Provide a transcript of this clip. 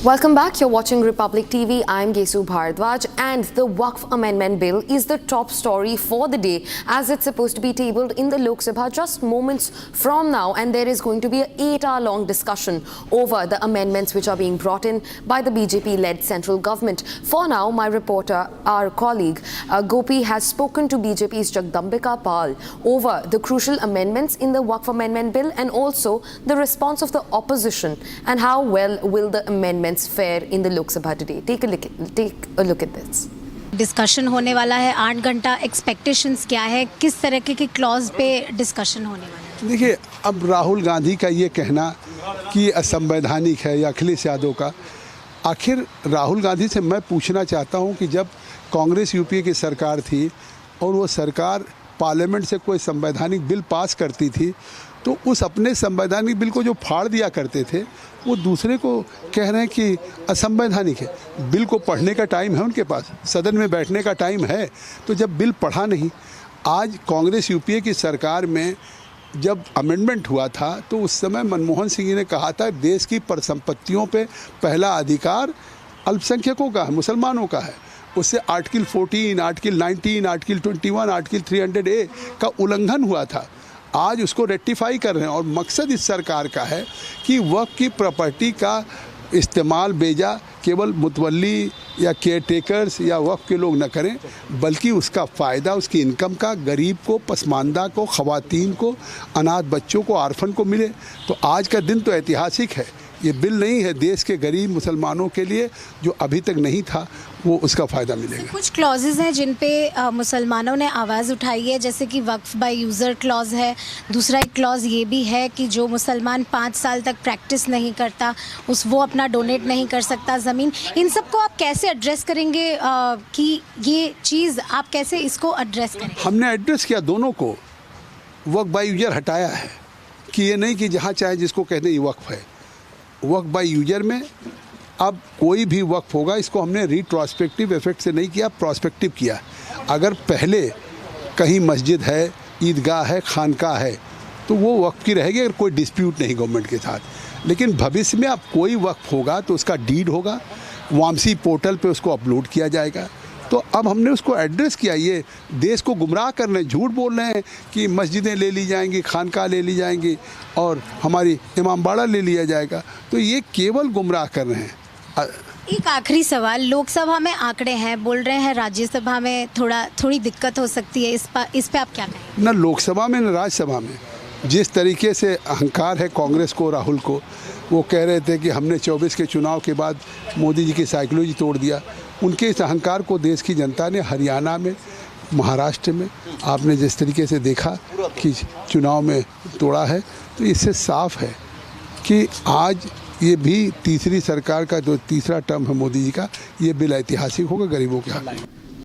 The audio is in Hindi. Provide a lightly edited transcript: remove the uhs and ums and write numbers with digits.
Welcome back. You're watching Republic TV. I'm Gesu Bharadwaj, and the Waqf Amendment Bill is the top story for the day, as it's supposed to be tabled in the Lok Sabha just moments from now, and there is going to be an 8-hour-long discussion over the amendments which are being brought in by the BJP-led central government. For now, my reporter, our colleague Gopi, has spoken to BJP's Jagdambika Pal over the crucial amendments in the Waqf Amendment Bill and also the response of the opposition and how well will the amendments fare in the Lok Sabha today. Take a look at this. Discussion होने वाला है 8 घंटा। एक्सपेक्टेशंस क्या है, किस तरह के क्लॉज पे डिस्कशन होने वाला है? देखिए, अब राहुल गांधी का ये कहना कि असंवैधानिक है या अखिलेश यादव का, आखिर राहुल गांधी से मैं पूछना चाहता हूं कि जब कांग्रेस यूपीए की सरकार थी और वो सरकार पार्लियामेंट से कोई संवैधानिक बिल पास करती थी तो उस अपने संवैधानिक बिल को जो फाड़ दिया करते थे वो दूसरे को कह रहे हैं कि असंवैधानिक है। बिल को पढ़ने का टाइम है उनके पास, सदन में बैठने का टाइम है, तो जब बिल पढ़ा नहीं। आज कांग्रेस यूपीए की सरकार में जब अमेंडमेंट हुआ था तो उस समय मनमोहन सिंह ने कहा था देश की परिसंपत्तियों पे पहला अधिकार अल्पसंख्यकों का है, मुसलमानों का है। उससे article 14, article 19, article 21, article 300A का उल्लंघन हुआ था। आज उसको रेक्टिफाई कर रहे हैं और मकसद इस सरकार का है कि वक़्फ़ की प्रॉपर्टी का इस्तेमाल बेजा केवल मुतवल्ली या केयर टेकर्स या वक़्फ़ के लोग न करें, बल्कि उसका फ़ायदा उसकी इनकम का गरीब को, पसमानदा को, ख़वातीन को, अनाथ बच्चों को, आर्फन को मिले। तो आज का दिन तो ऐतिहासिक है। ये बिल नहीं है देश के गरीब मुसलमानों के लिए, जो अभी तक नहीं था वो उसका फ़ायदा मिलेगा। कुछ क्लॉजेज हैं जिन पे मुसलमानों ने आवाज़ उठाई है, जैसे कि वक्फ बाय यूज़र क्लॉज है। दूसरा एक क्लॉज ये भी है कि जो मुसलमान 5 साल तक प्रैक्टिस नहीं करता वो अपना डोनेट नहीं कर सकता ज़मीन। इन सब को आप कैसे एड्रेस करेंगे कि ये चीज़ आप कैसे इसको एड्रेस करेंगे? हमने एड्रेस किया दोनों को। वक्फ बाय यूज़र हटाया है कि ये नहीं कि जहाँ चाहे जिसको कहते ये वक्फ है। वक्फ बाय यूजर में अब कोई भी वक्फ होगा, इसको हमने रिट्रोस्पेक्टिव इफेक्ट से नहीं किया, प्रोस्पेक्टिव किया। अगर पहले कहीं मस्जिद है, ईदगाह है, खानकाह है तो वो वक्फ की रहेगी अगर कोई डिस्प्यूट नहीं गवर्नमेंट के साथ। लेकिन भविष्य में अब कोई वक्फ होगा तो उसका डीड होगा, वामसी पोर्टल पे उसको अपलोड किया जाएगा। तो अब हमने उसको एड्रेस किया। ये देश को गुमराह कर रहे हैं, झूठ बोल रहे हैं कि मस्जिदें ले ली जाएंगी, खानकाह ले ली जाएंगी और हमारी इमामबाड़ा ले लिया जाएगा। तो ये केवल गुमराह कर रहे हैं। एक आखिरी सवाल, लोकसभा में आंकड़े हैं, बोल रहे हैं राज्यसभा में थोड़ी दिक्कत हो सकती है, इस पे आप क्या कहें? न लोकसभा में न राज्यसभा में जिस तरीके से अहंकार है कांग्रेस को, राहुल को, वो कह रहे थे कि हमने 24 के चुनाव के बाद मोदी जी की साइकोलॉजी तोड़ दिया। उनके इस अहंकार को देश की जनता ने हरियाणा में, महाराष्ट्र में आपने जिस तरीके से देखा कि चुनाव में तोड़ा है, तो इससे साफ है कि आज ये भी तीसरी सरकार का जो तीसरा टर्म है मोदी जी का, ये बिल ऐतिहासिक होगा गरीबों के हक में।